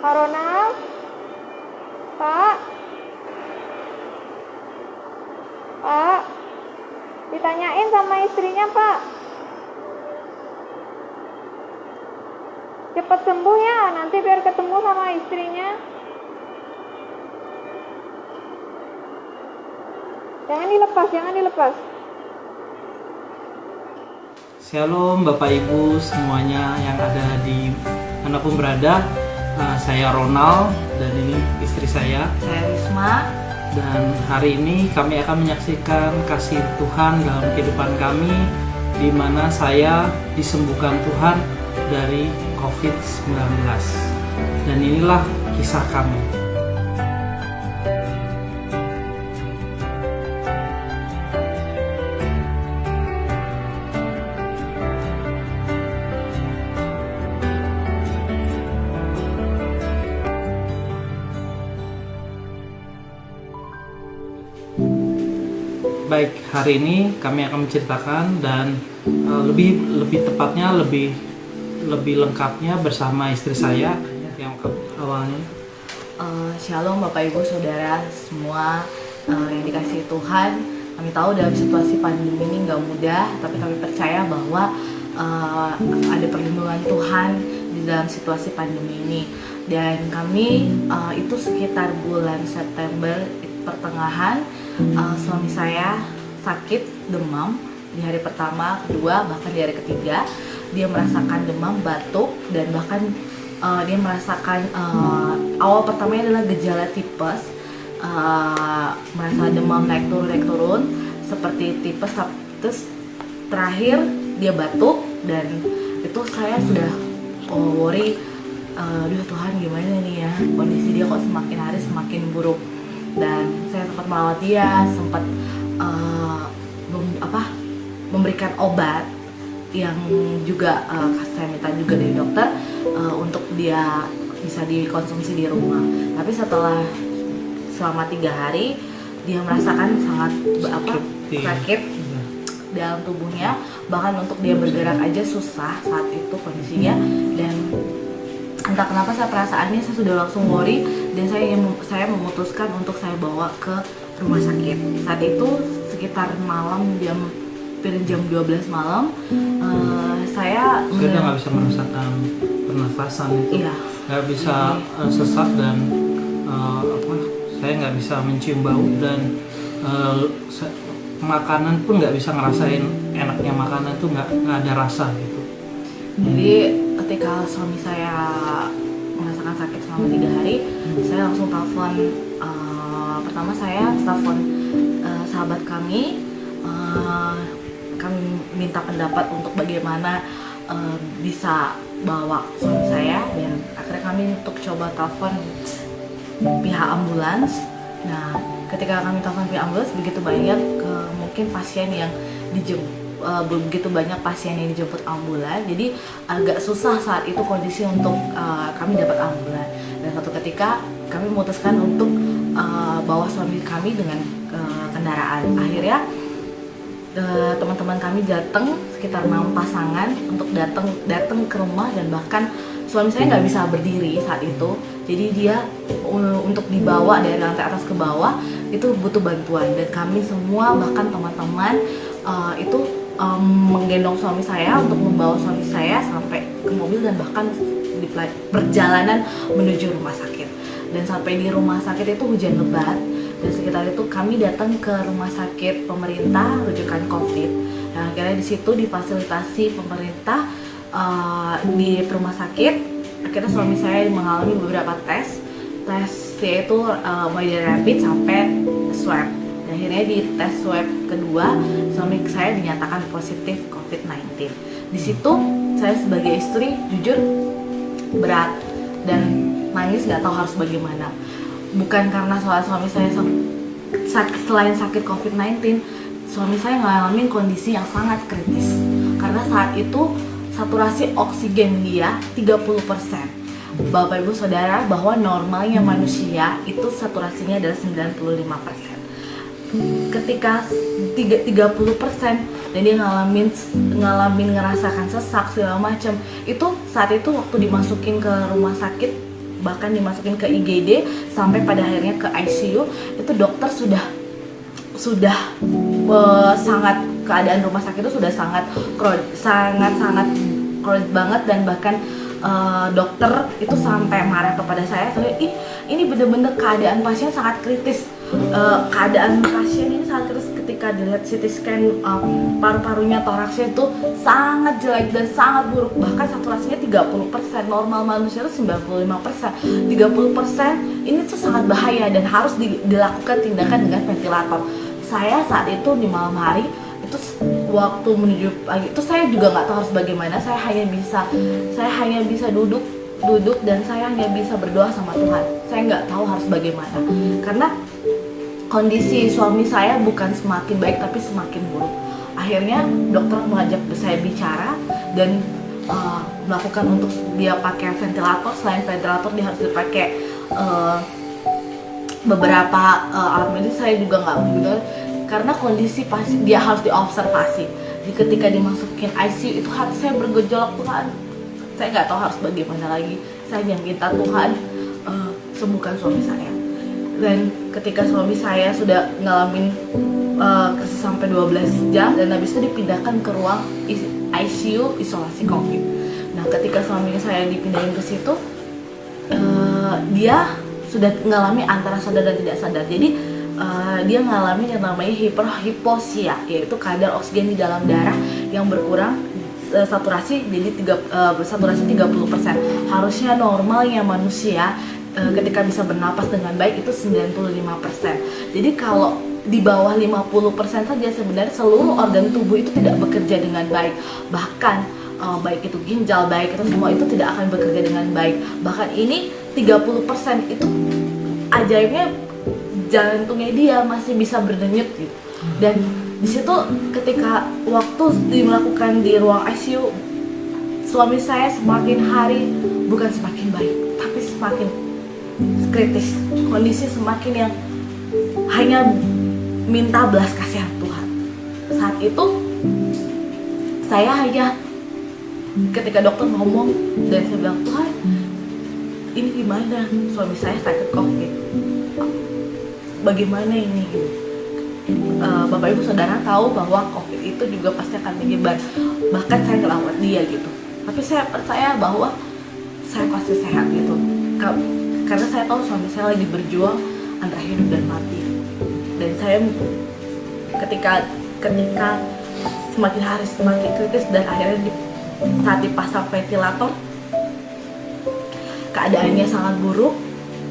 Kak Ronald? Pak? Pak? Ditanyain sama istrinya, Pak. Cepat sembuh ya, nanti biar ketemu sama istrinya. Jangan dilepas, jangan dilepas. Shalom Bapak Ibu semuanya yang ada di manapun berada. Saya Ronald dan ini istri saya. Saya Risma. Dan hari ini kami akan menyaksikan kasih Tuhan dalam kehidupan kami, di mana saya disembuhkan Tuhan dari COVID-19. Dan inilah kisah kami. Baik, hari ini kami akan menceritakan dan lebih tepatnya lebih lengkapnya bersama istri saya yang awalnya. Shalom Bapak Ibu Saudara semua yang dikasihi Tuhan. Kami tahu dalam situasi pandemi ini nggak mudah, tapi kami percaya bahwa ada perlindungan Tuhan di dalam situasi pandemi ini. Dan kami itu sekitar bulan September pertengahan, suami saya sakit demam di hari pertama, kedua, bahkan di hari ketiga. Dia merasakan demam, batuk, dan bahkan dia merasakan awal pertamanya adalah gejala tipes, merasa demam naik turun seperti tipes, terus terakhir dia batuk. Dan itu saya sudah worry, aduh Tuhan gimana nih ya, kondisi dia kok semakin hari semakin buruk. Dan saya sempat merawat dia, sempat memberikan obat yang juga saya minta juga dari dokter untuk dia bisa dikonsumsi di rumah. Tapi selama 3 hari dia merasakan sangat sakit dalam tubuhnya, bahkan untuk dia bergerak aja susah saat itu kondisinya. Dan entah kenapa perasaannya saya sudah langsung worry, dan saya memutuskan untuk saya bawa ke rumah sakit. Saat itu sekitar malam jam 12 malam, saya udah nggak bisa merasakan pernafasan itu, nggak bisa sesak, dan saya nggak bisa mencium bau, dan makanan pun nggak bisa ngerasain enaknya makanan tuh, nggak ada rasa gitu. Jadi ketika suami saya merasakan sakit selama 3 hari, saya langsung telepon. Pertama saya telepon sahabat kami, kami minta pendapat untuk bagaimana bisa bawa suami saya, dan akhirnya kami untuk coba telepon pihak ambulans. Nah, ketika kami telepon pihak ambulans, begitu banyak mungkin pasien yang begitu banyak pasien yang dijemput ambulan, jadi agak susah saat itu kondisi untuk kami dapat ambulan. Dan suatu ketika kami memutuskan untuk bawa suami kami dengan kendaraan. Akhirnya teman-teman kami datang sekitar 6 pasangan untuk datang ke rumah, dan bahkan suami saya nggak bisa berdiri saat itu. Jadi dia untuk dibawa dari lantai atas ke bawah itu butuh bantuan, dan kami semua bahkan teman-teman itu menggendong suami saya untuk membawa suami saya sampai ke mobil, dan bahkan di perjalanan menuju rumah sakit. Dan sampai di rumah sakit itu hujan lebat, dan sekitar itu kami datang ke rumah sakit pemerintah rujukan COVID. Nah, akhirnya di situ difasilitasi pemerintah di rumah sakit. Akhirnya suami saya mengalami beberapa tes yaitu mulai dari rapid sampai swab. Dan akhirnya di tes swab kedua suami saya dinyatakan positif COVID-19. Di situ saya sebagai istri jujur berat dan nangis, nggak tahu harus bagaimana. Bukan karena suami saya selain sakit COVID-19, suami saya ngalamin kondisi yang sangat kritis. Karena saat itu saturasi oksigen dia 30%. Bapak Ibu Saudara, bahwa normalnya manusia itu saturasinya adalah 95%. Ketika 30% dan dia ngalamin ngerasakan sesak segala macam, itu saat itu waktu dimasukin ke rumah sakit bahkan dimasukin ke IGD sampai pada akhirnya ke ICU. Itu dokter sudah sangat, keadaan rumah sakit itu sudah sangat crowded banget, dan bahkan dokter itu sampai marah kepada saya. Ini bener-bener keadaan pasien sangat kritis. Keadaan pasien ini sangat kritis ketika dilihat CT scan paru-parunya, toraksnya itu sangat jelek dan sangat buruk. Bahkan saturasinya 30%, normal manusia itu 95%. 30% ini tuh sangat bahaya dan harus dilakukan tindakan dengan ventilator. Saya saat itu di malam hari itu waktu menuju pagi itu saya juga nggak tahu harus bagaimana. Saya hanya bisa duduk dan saya hanya bisa berdoa sama Tuhan. Saya nggak tahu harus bagaimana karena kondisi suami saya bukan semakin baik tapi semakin buruk. Akhirnya dokter mengajak saya bicara dan melakukan untuk dia pakai ventilator. Selain ventilator dia harus dipakai beberapa alat medis. Saya juga nggak begitu karena kondisi pasien dia harus diobservasi. Ketika dimasukin ICU itu hati saya bergejolak, Tuhan, saya nggak tahu harus bagaimana lagi. Saya hanya minta Tuhan sembuhkan suami saya. Dan ketika suami saya sudah ngalamin sampai 12 jam dan habis itu dipindahkan ke ruang ICU isolasi COVID. Nah, ketika suami saya dipindahin ke situ, dia sudah mengalami antara sadar dan tidak sadar. Jadi dia mengalami yang namanya hipoxia, yaitu kadar oksigen di dalam darah yang berkurang, saturasi jadi saturasi 30%. Harusnya normalnya manusia ketika bisa bernapas dengan baik itu 95%. Jadi kalau di bawah 50% saja sebenarnya seluruh organ tubuh itu tidak bekerja dengan baik. Bahkan baik itu ginjal, baik itu semua itu tidak akan bekerja dengan baik. Bahkan ini 30% itu ajaibnya jantungnya dia masih bisa berdenyut gitu. Dan di situ ketika waktu dilakukan di ruang ICU, suami saya semakin hari bukan semakin baik tapi semakin kritis. Kondisi semakin yang hanya minta belas kasihan Tuhan. Saat itu saya hanya ketika dokter ngomong dan saya bilang, Tuhan, ini gimana? Suami saya sakit COVID. Bagaimana ini? Bapak Ibu Saudara tahu bahwa COVID itu juga pasti akan menyebar. Bahkan saya ngelawat dia gitu. Tapi saya percaya bahwa saya pasti sehat gitu. Karena saya tahu suami saya lagi berjuang antara hidup dan mati. Dan saya ketika semakin hari semakin kritis dan akhirnya saat dipasang ventilator keadaannya sangat buruk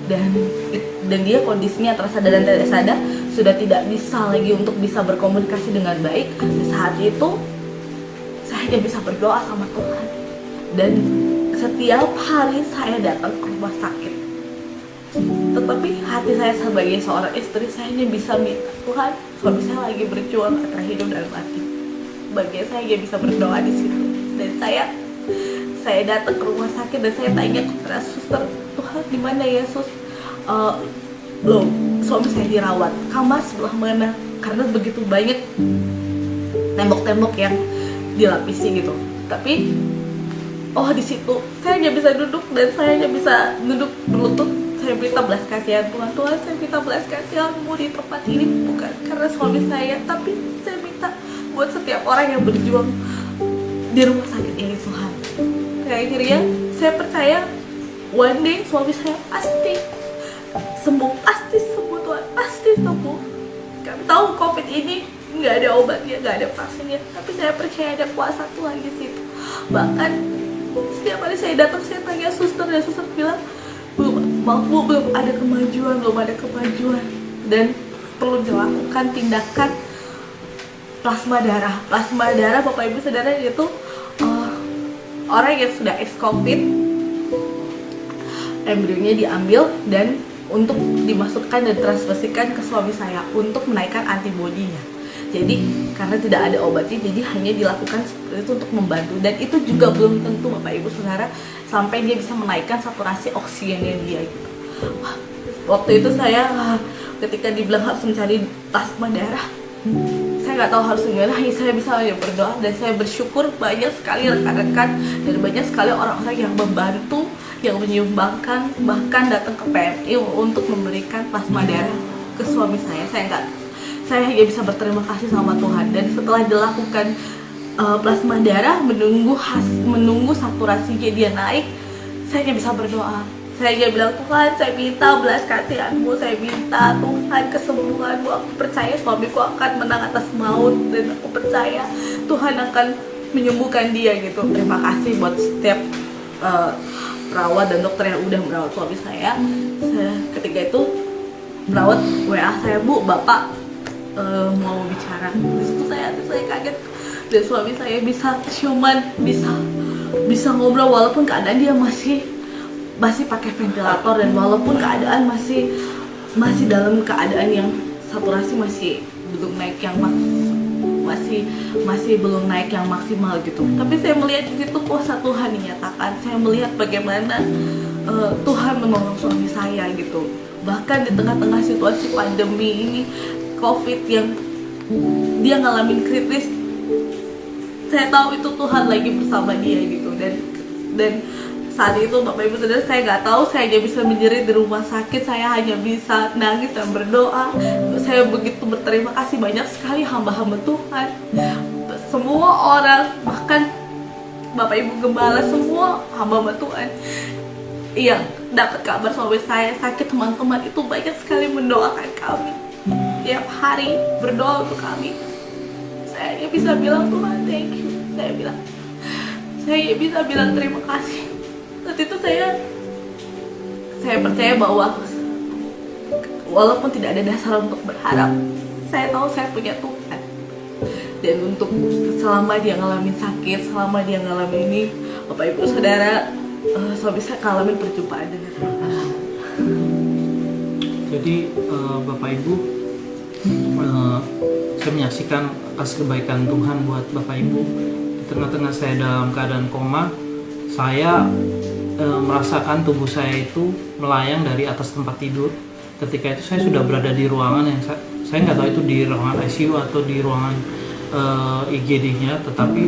dan dia kondisinya antara sadar dan tidak sadar, sudah tidak bisa lagi untuk bisa berkomunikasi dengan baik. Di saat itu saya hanya bisa berdoa sama Tuhan, dan setiap hari saya datang ke rumah sakit. Tetapi hati saya sebagai seorang istri, saya hanya bisa minta, Tuhan, suami saya lagi berjuang antara hidup dan mati. Bagian saya hanya bisa berdoa di situ. Dan saya datang ke rumah sakit dan saya tanya kepada suster, Tuhan, di mana ya sus? Belum, suami saya dirawat. Kamar sebelah mana? Karena begitu banyak tembok-tembok yang dilapisi gitu. Tapi di situ saya hanya bisa duduk dan saya hanya bisa duduk berlutut. Saya minta belas kasihan Tuhan, saya minta belas kasihanmu di tempat ini, bukan karena suami saya, tapi saya minta buat setiap orang yang berjuang di rumah sakit ini, Tuhan. Akhirnya saya percaya one day suami saya pasti sembuh, Tuhan, pasti sembuh. Kami tahu COVID ini nggak ada obatnya, nggak ada vaksinnya, tapi saya percaya ada kuasa Tuhan di situ. Bahkan setiap kali saya datang, saya tanya suster, dan suster bilang, belum ada kemajuan, dan perlu dilakukan tindakan plasma darah. Bapak Ibu Saudara, itu orang yang sudah ex-COVID, embrionya diambil dan untuk dimasukkan dan transfusikan ke suami saya untuk menaikkan antibodinya. Jadi karena tidak ada obatnya, jadi hanya dilakukan seperti itu untuk membantu, dan itu juga belum tentu Bapak Ibu Saudara sampai dia bisa menaikkan saturasi oksigennya dia gitu. Waktu itu saya ketika dibilang harus mencari plasma darah, saya nggak tahu harus gimana, hanya saya bisa berdoa, dan saya bersyukur banyak sekali rekan-rekan dan banyak sekali orang-orang yang membantu yang menyumbangkan, bahkan datang ke PMI untuk memberikan plasma darah ke suami saya. Saya hanya bisa berterima kasih sama Tuhan. Dan setelah dilakukan plasma darah, menunggu saturasinya dia naik, saya hanya bisa berdoa. Saya hanya bilang, Tuhan, saya minta belas kasihan-Mu, saya minta Tuhan kesembuhan-Mu. Aku percaya suamiku akan menang atas maut, dan aku percaya Tuhan akan menyembuhkan dia gitu. Terima kasih buat setiap perawat dan dokter yang udah merawat suami saya. Ketika itu perawat WA saya, Bu, Bapak mau bicara. Disitu saya kaget, dan suami saya bisa ciuman, bisa ngobrol walaupun keadaan dia masih pakai ventilator, dan walaupun keadaan masih dalam keadaan yang saturasi masih belum naik yang masih belum naik yang maksimal gitu. Tapi saya melihat di situ kuasa Tuhan dinyatakan. Saya melihat bagaimana Tuhan menolong suami saya gitu. Bahkan di tengah-tengah situasi pandemi ini, COVID yang dia ngalamin kritis, saya tahu itu Tuhan lagi bersama dia gitu. Dan saat itu Bapak Ibu Saudara, saya nggak tahu, saya hanya bisa menjerit di rumah sakit, saya hanya bisa nangis dan berdoa. Saya begitu berterima kasih, banyak sekali hamba-hamba Tuhan, semua orang, bahkan Bapak Ibu Gembala, semua hamba-hamba Tuhan yang dapat kabar suami saya sakit, teman-teman itu banyak sekali mendoakan kami, tiap hari berdoa untuk kami. Saya hanya bisa bilang, Tuhan, thank you. Saya bisa bilang terima kasih. Saat itu saya percaya bahwa walaupun tidak ada dasar untuk berharap, saya tahu saya punya Tuhan. Dan untuk selama dia ngalamin sakit, selama dia ngalamin ini, Bapak Ibu Saudara, suami saya ngalamin perjumpaan dengan Tuhan. Jadi Bapak Ibu, saya menyaksikan kasih kebaikan Tuhan buat Bapak Ibu. Di tengah-tengah saya dalam keadaan koma, saya merasakan tubuh saya itu melayang dari atas tempat tidur. Ketika itu saya sudah berada di ruangan yang saya nggak tahu itu di ruangan ICU atau di ruangan IGD-nya, tetapi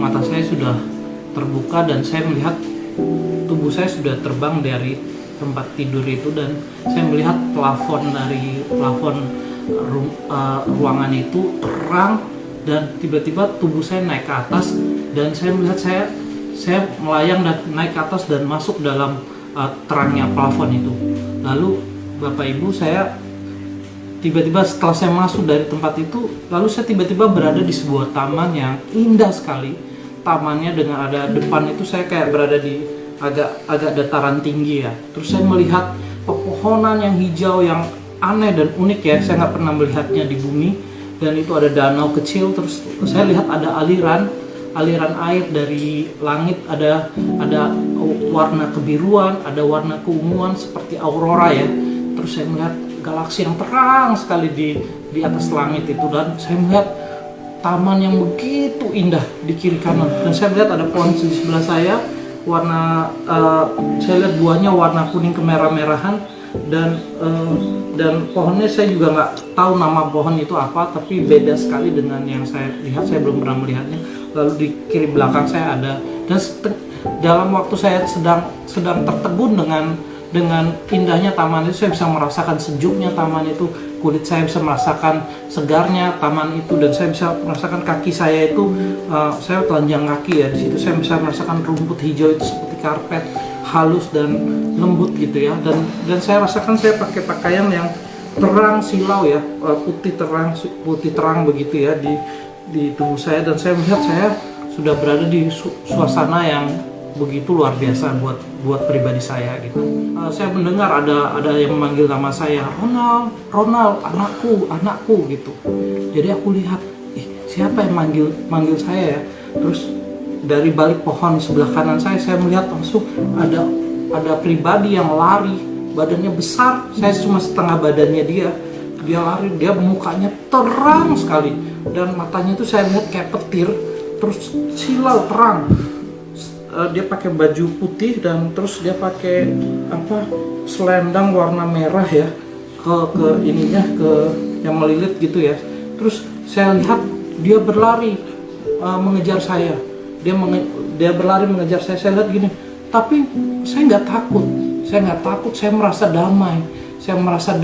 mata saya sudah terbuka dan saya melihat tubuh saya sudah terbang dari tempat tidur itu, dan saya melihat plafon ruangan itu terang, dan tiba-tiba tubuh saya naik ke atas, dan saya melihat saya melayang dan naik ke atas dan masuk dalam terangnya plafon itu. Lalu Bapak Ibu, saya tiba-tiba setelah saya masuk dari tempat itu, lalu saya tiba-tiba berada di sebuah taman yang indah sekali. Tamannya dengan ada depan itu saya kayak berada di agak dataran tinggi ya. Terus saya melihat pepohonan yang hijau yang aneh dan unik ya. Saya nggak pernah melihatnya di bumi. Dan itu ada danau kecil. Terus saya lihat ada aliran air dari langit, ada warna kebiruan, ada warna keunguan seperti aurora ya. Terus saya melihat galaksi yang terang sekali di atas langit itu, dan saya melihat taman yang begitu indah di kiri kanan, dan saya melihat ada pohon di sebelah saya, saya lihat buahnya warna kuning kemerah-merahan, dan pohonnya saya juga nggak tahu nama pohon itu apa, tapi beda sekali dengan yang saya lihat. Saya belum pernah melihatnya. Lalu di kiri belakang saya ada, dan dalam waktu saya sedang tertegun dengan indahnya taman itu, saya bisa merasakan sejuknya taman itu, kulit saya bisa merasakan segarnya taman itu, dan saya bisa merasakan kaki saya itu, saya telanjang kaki ya, di situ saya bisa merasakan rumput hijau itu seperti karpet, halus dan lembut gitu ya, dan saya rasakan saya pakai pakaian yang terang silau ya, putih terang begitu ya di tubuh saya, dan saya melihat saya sudah berada di suasana yang begitu luar biasa buat pribadi saya gitu. Saya mendengar ada yang memanggil nama saya, Ronald, anakku gitu. Jadi aku lihat, siapa yang manggil saya ya? Terus dari balik pohon sebelah kanan saya melihat langsung ada pribadi yang lari, badannya besar, saya cuma setengah badannya dia lari, dia mukanya terang sekali, dan matanya itu saya lihat kayak petir, terus silau terang. Dia pakai baju putih, dan terus dia pakai selendang warna merah ya, ke yang melilit gitu ya. Terus saya lihat dia berlari mengejar saya. Dia berlari mengejar saya. Saya lihat gini, Tapi saya nggak takut. Saya merasa damai. Saya merasa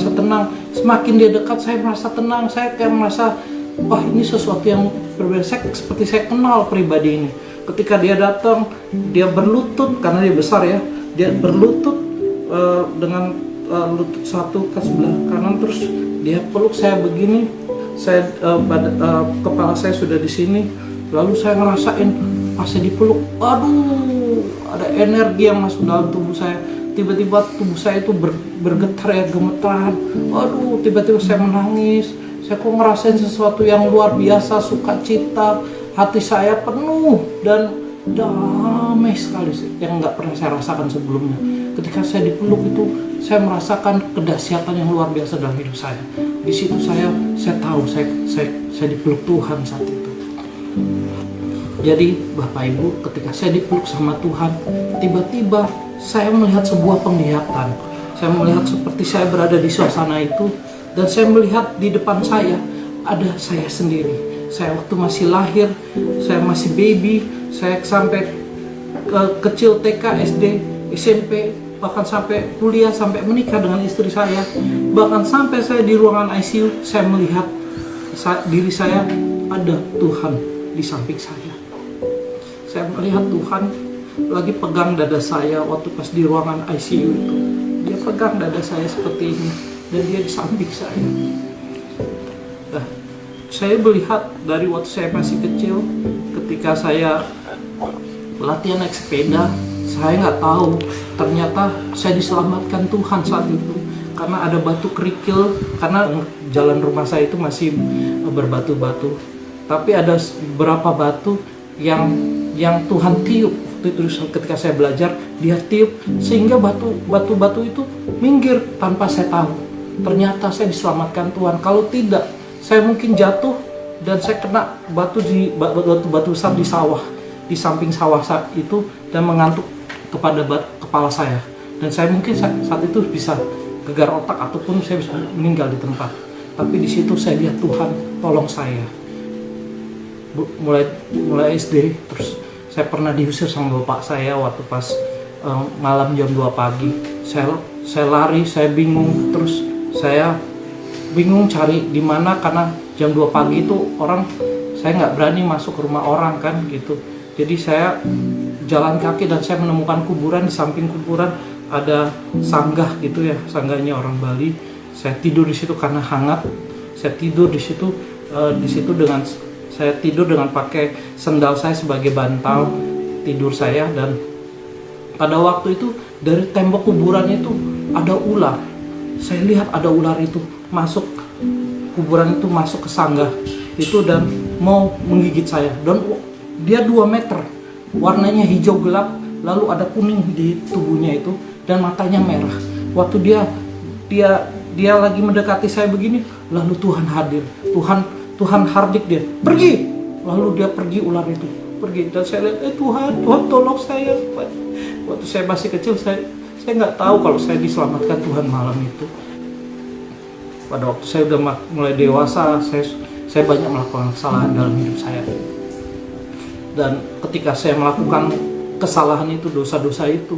tenang. Semakin dia dekat, saya merasa tenang. Saya kayak merasa, wah ini sesuatu yang berbeda. Seperti saya kenal pribadi ini. Ketika dia datang, dia berlutut, karena dia besar ya. Dia berlutut dengan lutut satu ke sebelah kanan, terus dia peluk saya begini. Kepala saya sudah di sini. Lalu saya ngerasain pas saya dipeluk, aduh, ada energi yang masuk dalam tubuh saya. Tiba-tiba tubuh saya itu bergetar ya, gemeteran. Aduh, tiba-tiba saya menangis. Saya kok ngerasain sesuatu yang luar biasa, sukacita. Hati saya penuh dan damai sekali yang nggak pernah saya rasakan sebelumnya. Ketika saya dipeluk itu, saya merasakan kedahsyatan yang luar biasa dalam hidup saya. Di situ saya tahu saya dipeluk Tuhan saat itu. Jadi Bapak Ibu, ketika saya dipeluk sama Tuhan, tiba-tiba saya melihat sebuah penglihatan. Saya melihat seperti saya berada di suasana itu, dan saya melihat di depan saya ada saya sendiri. Saya waktu masih lahir, saya masih baby, saya sampai kecil TK, SD, SMP, bahkan sampai kuliah, sampai menikah dengan istri saya, bahkan sampai saya di ruangan ICU, saya melihat diri saya, ada Tuhan di samping saya. Saya melihat Tuhan lagi pegang dada saya waktu pas di ruangan ICU itu. Dia pegang dada saya seperti ini, dan dia di samping saya. Nah, saya melihat dari waktu saya masih kecil, ketika saya latihan naik sepeda, saya nggak tahu ternyata saya diselamatkan Tuhan saat itu, karena ada batu kerikil, karena jalan rumah saya itu masih berbatu-batu, tapi ada beberapa batu yang Tuhan tiup. Terus ketika saya belajar, dia tiup sehingga batu-batu itu minggir tanpa saya tahu. Ternyata saya diselamatkan Tuhan. Kalau tidak, saya mungkin jatuh dan saya kena batu besar di sawah, di samping sawah saat itu, dan mengantuk kepada kepala saya. Dan saya mungkin saat itu bisa gegar otak ataupun saya bisa meninggal di tempat. Tapi di situ saya lihat Tuhan tolong saya. Mulai SD, terus saya pernah diusir sama bapak saya waktu pas malam jam 2 pagi. Saya lari, saya bingung, terus saya bingung cari di mana, karena jam 2 pagi itu saya nggak berani masuk ke rumah orang kan gitu. Jadi saya jalan kaki dan saya menemukan kuburan. Di samping kuburan ada sanggah gitu ya, sanggahnya orang Bali. Saya tidur di situ karena hangat. Saya tidur di situ dengan pakai sendal saya sebagai bantal tidur saya. Dan pada waktu itu dari tembok kuburan itu ada ular. Saya lihat ada ular itu masuk kuburan itu, masuk ke sanggah itu dan mau menggigit saya. Dan dia 2 meter, warnanya hijau gelap, lalu ada kuning di tubuhnya itu, dan matanya merah. Waktu dia lagi mendekati saya begini, lalu Tuhan hadir. Tuhan hardik dia, pergi. Lalu dia pergi, ular itu pergi. Dan saya lihat, Tuhan tolong saya. Waktu saya masih kecil, saya nggak tahu kalau saya diselamatkan Tuhan malam itu. Pada waktu saya udah mulai dewasa, saya banyak melakukan kesalahan dalam hidup saya. Dan ketika saya melakukan kesalahan itu, dosa-dosa itu,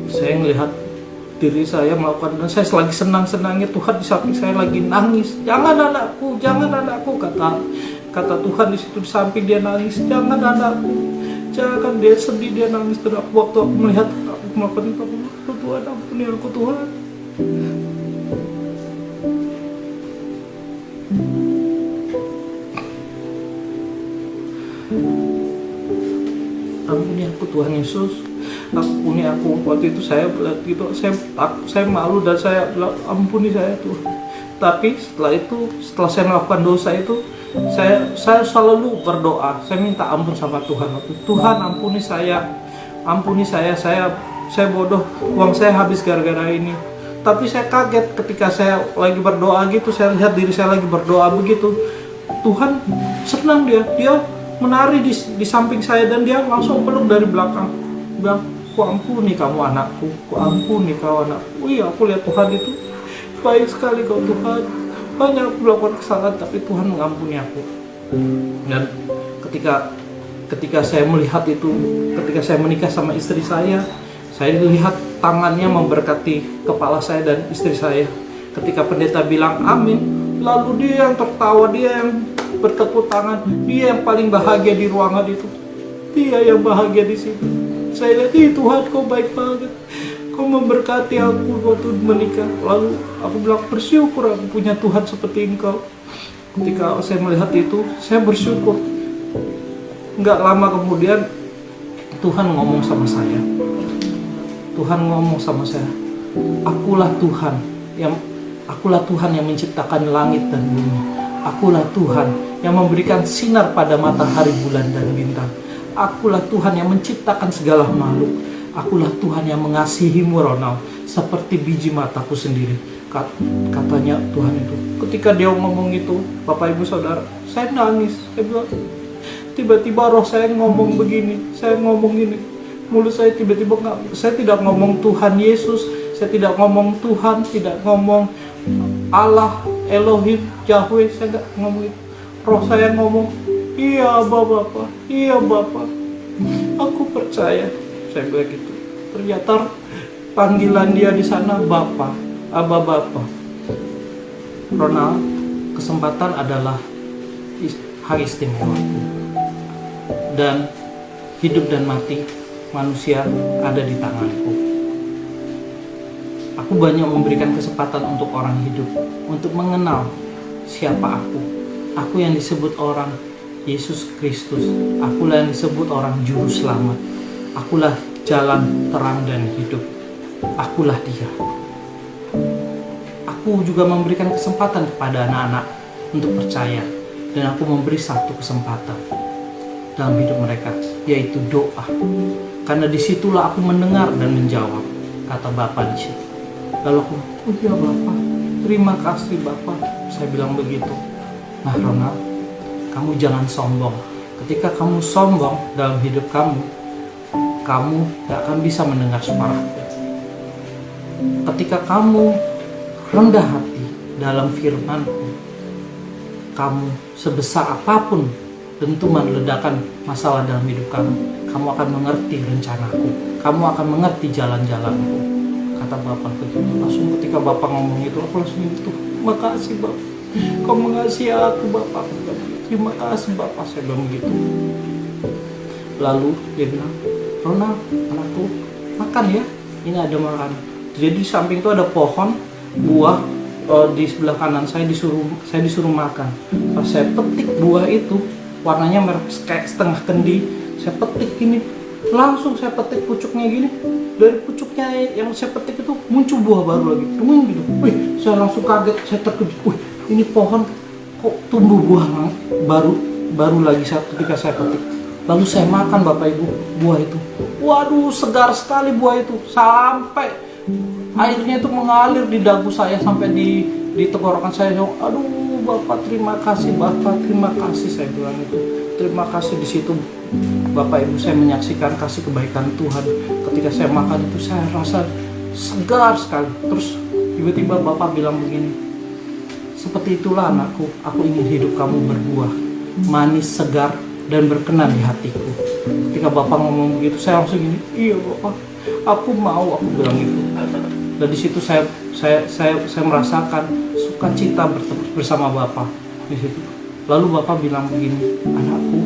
saya melihat diri saya melakukan, dan saya lagi senang-senangnya, Tuhan di samping saya lagi nangis. Jangan anakku, kata Tuhan di situ di samping dia nangis. Jangan anakku, jangan, dia sedih, dia nangis. Dan waktu aku melihat aku melakukan itu, Tuhan ampuni aku Tuhan. Ampuni aku Tuhan Yesus. Ampuni aku. Waktu itu saya malu dan saya bilang, ampuni saya Tuhan. Tapi setelah saya melakukan dosa itu, saya selalu berdoa. Saya minta ampun sama Tuhan. Tuhan ampuni saya, saya bodoh, uang saya habis gara-gara ini. Tapi saya kaget ketika saya lagi berdoa gitu, saya lihat diri saya lagi berdoa begitu. Tuhan senang, dia menari di samping saya, dan dia langsung peluk dari belakang, bilang, ku ampuni kamu anakku, ku ampuni kau anakku. Iya, aku lihat Tuhan itu baik sekali kau Tuhan. Banyak aku melakukan kesalahan, tapi Tuhan mengampuni aku. Dan ketika ketika saya melihat itu, ketika saya menikah sama istri saya lihat tangannya memberkati kepala saya dan istri saya. Ketika pendeta bilang amin, lalu dia yang tertawa, dia yang bertepuk tangan, dia yang paling bahagia di ruangan itu, dia yang bahagia di situ. Saya lihat, Tuhan kau baik banget, kau memberkati aku waktu menikah. Lalu aku bilang, bersyukur aku punya Tuhan seperti engkau. Ketika saya melihat itu, saya bersyukur. Nggak lama kemudian Tuhan ngomong sama saya. Tuhan ngomong sama saya, Akulah Tuhan yang menciptakan langit dan bumi. Akulah Tuhan yang memberikan sinar pada matahari, bulan dan bintang. Akulah Tuhan yang menciptakan segala makhluk. Akulah Tuhan yang mengasihimu, Ronald, seperti biji mataku sendiri. Katanya Tuhan itu. Ketika dia ngomong itu, Bapak Ibu Saudara, saya nangis. Saya bilang, tiba-tiba roh saya ngomong begini, saya ngomong ini, mulut saya tiba-tiba saya tidak ngomong Tuhan Yesus, saya tidak ngomong Tuhan, tidak ngomong Allah, Elohim, Yahweh, saya tidak ngomong itu. Roh saya ngomong, iya Bapak, iya Bapak, aku percaya. Saya bilang gitu. Ternyata panggilan dia di sana Bapak, Abah Bapak. Ronald, kesempatan adalah hak istimewaku. Dan hidup dan mati manusia ada di tanganku. Aku banyak memberikan kesempatan untuk orang hidup, untuk mengenal siapa aku. Aku yang disebut orang Yesus Kristus. Akulah yang disebut orang juru selamat. Akulah jalan terang dan hidup. Akulah dia. Aku juga memberikan kesempatan kepada anak-anak untuk percaya. Dan aku memberi satu kesempatan dalam hidup mereka, yaitu doa. Karena disitulah aku mendengar dan menjawab, kata Bapak di situ. Lalu aku, oh iya Bapak, terima kasih Bapak. Saya bilang begitu. Nah Ronald, kamu jangan sombong. Ketika kamu sombong dalam hidup kamu gak akan bisa mendengar suaraku. Ketika kamu rendah hati dalam firman-Ku, kamu sebesar apapun dentuman ledakan masalah dalam hidup kamu akan mengerti rencanaku, kamu akan mengerti jalan-jalanku, kata Bapak begitu. Langsung ketika Bapak ngomong itu, aku langsung itu, makasih Bapak, kau mengasihi aku Bapak, terima kasih Bapak, saya bilang begitu. Lalu dia bilang, Ronald, anakku, makan ya, ini ada makan. Jadi di samping itu ada pohon buah, di sebelah kanan saya disuruh makan. Pas saya petik buah itu, warnanya merah kayak setengah kendi, saya petik gini, langsung saya petik pucuknya gini. Dari pucuknya yang saya petik itu muncul buah baru lagi, gitu. Wih, saya langsung kaget, saya terkejut. Wih, ini pohon kok tumbuh buah baru lagi ketika saya petik. Lalu saya makan Bapak Ibu buah itu. Waduh, segar sekali buah itu, sampai airnya itu mengalir di dagu saya sampai di tenggorokan saya. Aduh Bapak, terima kasih Bapak, terima kasih, saya bilang itu. Terima kasih. Di situ Bapak Ibu saya menyaksikan kasih kebaikan Tuhan. Ketika saya makan itu saya rasa segar sekali. Terus tiba-tiba Bapak bilang begini, seperti itulah anakku, aku ingin hidup kamu berbuah, manis, segar, dan berkenan di hatiku. Ketika Bapak ngomong begitu, saya langsung gini, iya Bapak, aku mau, aku bilang gitu. Dan di situ saya merasakan sukacita bersama Bapak di situ. Lalu Bapak bilang begini, anakku,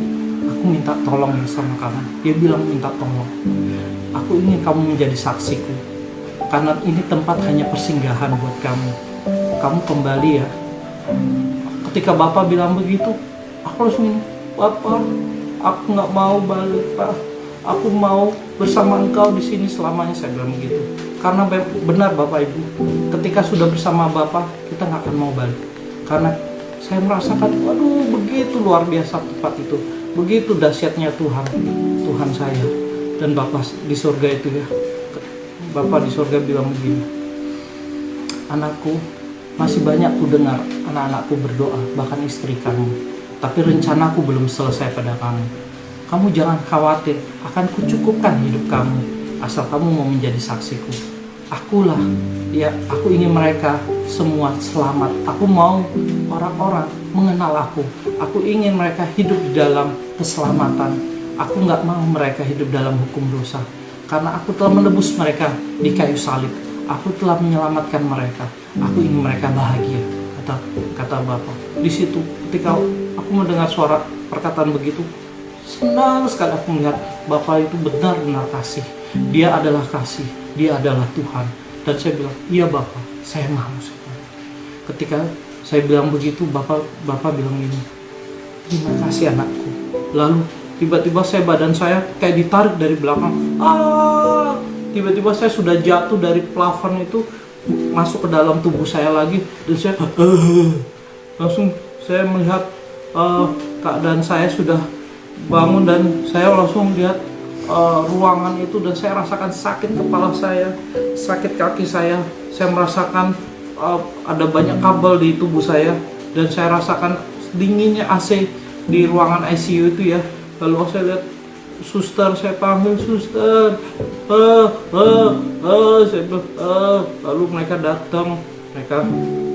aku minta tolong bersama kamu. Dia bilang minta tolong. Aku ingin kamu menjadi saksiku, karena ini tempat hanya persinggahan buat kamu. Kamu kembali ya. Ketika Bapak bilang begitu, aku langsung ini, Bapak, aku nggak mau balik Pak. Aku mau bersama engkau di sini selamanya, saya bilang begitu. Karena benar Bapak Ibu, ketika sudah bersama Bapak, kita nggak akan mau balik. Karena saya merasakan, waduh, begitu luar biasa tempat itu, begitu dahsyatnya Tuhan saya dan Bapak di surga itu ya. Bapak di surga bilang begini, anakku, masih banyak ku dengar anak-anakku berdoa, bahkan istri kamu, tapi rencanaku belum selesai pada kamu. Kamu jangan khawatir, akan kucukupkan hidup kamu, asal kamu mau menjadi saksiku. Akulah, ya, aku ingin mereka semua selamat. Aku mau orang-orang mengenal aku. Aku ingin mereka hidup di dalam keselamatan. Aku nggak mau mereka hidup dalam hukum dosa, karena aku telah menebus mereka di kayu salib. Aku telah menyelamatkan mereka. Aku ingin mereka bahagia, kata Bapa. Di situ ketika aku mendengar suara perkataan begitu, senang sekali aku melihat Bapa itu benar-benar kasih. Dia adalah kasih, dia adalah Tuhan. Dan saya bilang, iya Bapa, saya mau. Ketika saya bilang begitu, Bapak bilang gini, terima kasih anakku. Lalu tiba-tiba badan saya kayak ditarik dari belakang. Tiba-tiba saya sudah jatuh dari plafon itu, masuk ke dalam tubuh saya lagi. Dan saya langsung saya melihat keadaan saya sudah bangun. Dan saya langsung lihat ruangan itu. Dan saya rasakan sakit kepala saya, sakit kaki saya. Saya merasakan ada banyak kabel di tubuh saya. Dan saya rasakan dinginnya AC di ruangan ICU itu ya. Lalu saya lihat suster, saya panggil suster, saya bilang, lalu mereka datang,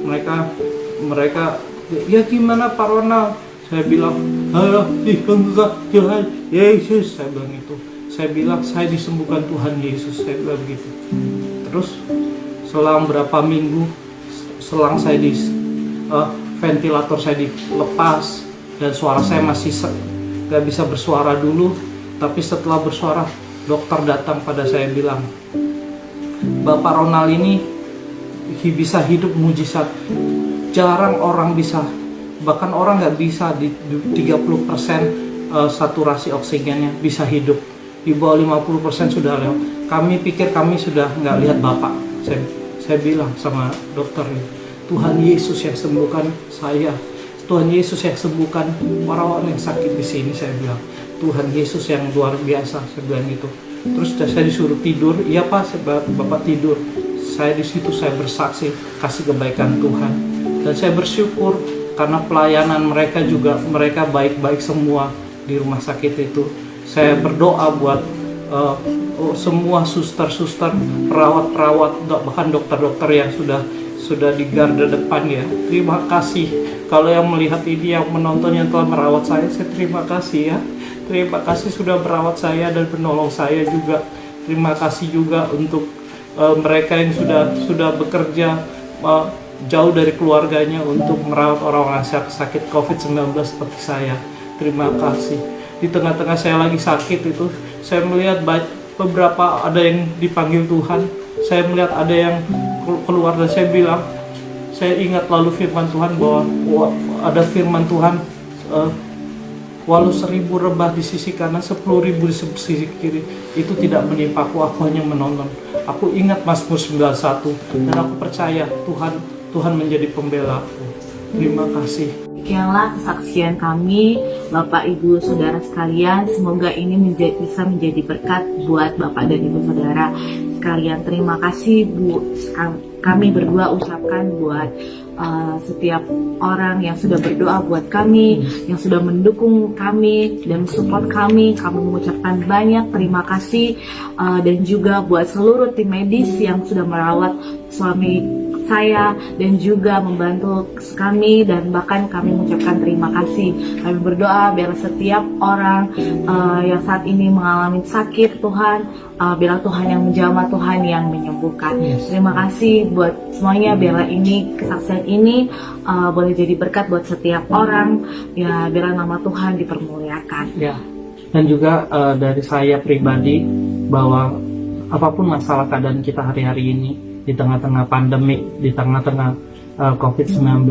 mereka, ya gimana Pak Ronald? Saya bilang, Tuhan Yesus, saya bilang itu. Saya bilang, saya disembuhkan Tuhan Yesus, saya bilang begitu. Terus selang berapa minggu, selang saya ventilator saya dilepas dan suara saya masih gak bisa bersuara dulu. Tapi setelah bersuara, dokter datang pada saya bilang, Bapak Ronald ini bisa hidup mujizat. Jarang orang bisa, bahkan orang gak bisa di 30% saturasi oksigennya bisa hidup. Di bawah 50% sudah lewat. Kami pikir kami sudah gak lihat Bapak. Saya bilang sama dokter ini, Tuhan Yesus yang sembuhkan saya. Tuhan Yesus yang sembuhkan orang-orang yang sakit di sini, saya bilang. Tuhan Yesus yang luar biasa, saya bilang gitu. Terus saya disuruh tidur. Iya Pak, Bapak tidur. Saya di situ saya bersaksi kasih kebaikan Tuhan. Dan saya bersyukur karena pelayanan mereka juga, mereka baik-baik semua di rumah sakit itu. Saya berdoa buat semua suster-suster, perawat-perawat, bahkan dokter-dokter yang sudah di garda depan ya. Terima kasih. Kalau yang melihat ini, yang menonton, yang telah merawat saya terima kasih ya. Terima kasih sudah merawat saya dan menolong saya juga. Terima kasih juga untuk mereka yang sudah bekerja jauh dari keluarganya untuk merawat orang-orang sakit COVID-19 seperti saya. Terima kasih. Di tengah-tengah saya lagi sakit itu, saya melihat beberapa ada yang dipanggil Tuhan. Saya melihat ada yang keluar dan saya bilang, saya ingat lalu firman Tuhan bahwa ada firman Tuhan, walau 1000 rebah di sisi kanan, 10.000 di sisi kiri, itu tidak menimpaku, aku hanya menonton. Aku ingat Mazmur 91 dan aku percaya Tuhan menjadi pembela aku. Terima kasih. Demikianlah kesaksian kami, Bapak Ibu Saudara sekalian. Semoga ini bisa menjadi berkat buat Bapak dan Ibu Saudara sekalian. Terima kasih Bu. Kami berdua ucapkan buat setiap orang yang sudah berdoa buat kami, yang sudah mendukung kami dan support kami. Kami mengucapkan banyak terima kasih, dan juga buat seluruh tim medis yang sudah merawat suami saya dan juga membantu kami, dan bahkan kami mengucapkan terima kasih. Kami berdoa biar setiap orang yang saat ini mengalami sakit, Tuhan, biarlah Tuhan yang menjamah, Tuhan yang menyembuhkan. Terima kasih buat semuanya, biarlah ini kesaksian ini boleh jadi berkat buat setiap orang ya, biarlah nama Tuhan dipermuliakan ya. Dan juga dari saya pribadi, bahwa apapun masalah keadaan kita hari-hari ini, di tengah-tengah pandemik, di tengah-tengah COVID-19,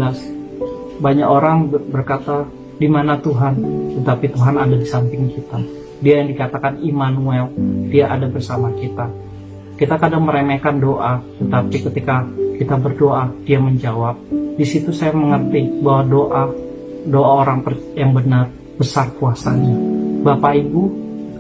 banyak orang berkata, di mana Tuhan? Tetapi Tuhan ada di samping kita. Dia yang dikatakan Immanuel, dia ada bersama kita. Kita kadang meremehkan doa, tetapi ketika kita berdoa, dia menjawab. Di situ saya mengerti bahwa doa orang yang benar besar kuasanya. Bapak Ibu,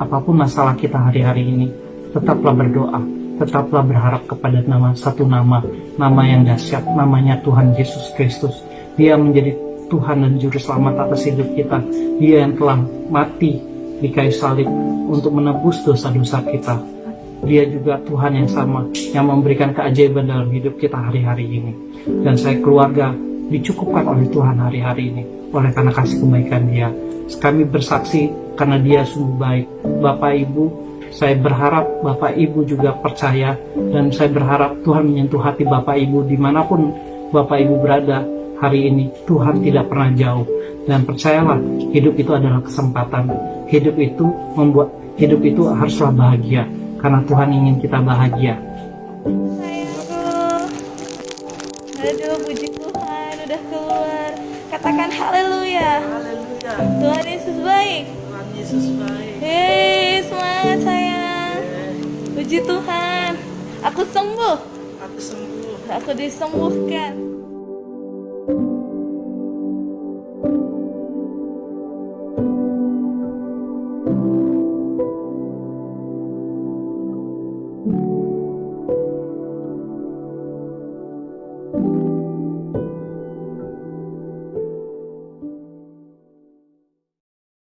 apapun masalah kita hari-hari ini, tetaplah berdoa. Tetaplah berharap kepada satu nama yang dahsyat, namanya Tuhan Yesus Kristus. Dia menjadi Tuhan dan Juru Selamat atas hidup kita. Dia yang telah mati di kayu salib untuk menebus dosa-dosa kita. Dia juga Tuhan yang sama, yang memberikan keajaiban dalam hidup kita hari-hari ini. Dan saya keluarga dicukupkan oleh Tuhan hari-hari ini oleh karena kasih kebaikan Dia. Kami bersaksi karena Dia sungguh baik. Bapak Ibu, saya berharap Bapak Ibu juga percaya, dan saya berharap Tuhan menyentuh hati Bapak Ibu dimanapun Bapak Ibu berada hari ini. Tuhan tidak pernah jauh, dan percayalah, hidup itu adalah kesempatan. Hidup itu haruslah bahagia, karena Tuhan ingin kita bahagia. Sayangku. Aduh, puji Tuhan udah keluar. Katakan haleluya. Haleluya. Tuhan Yesus baik. Tuhan Yesus baik. Hei, semangat sayang. Puji Tuhan. Aku sembuh. Aku sembuh. Aku disembuhkan.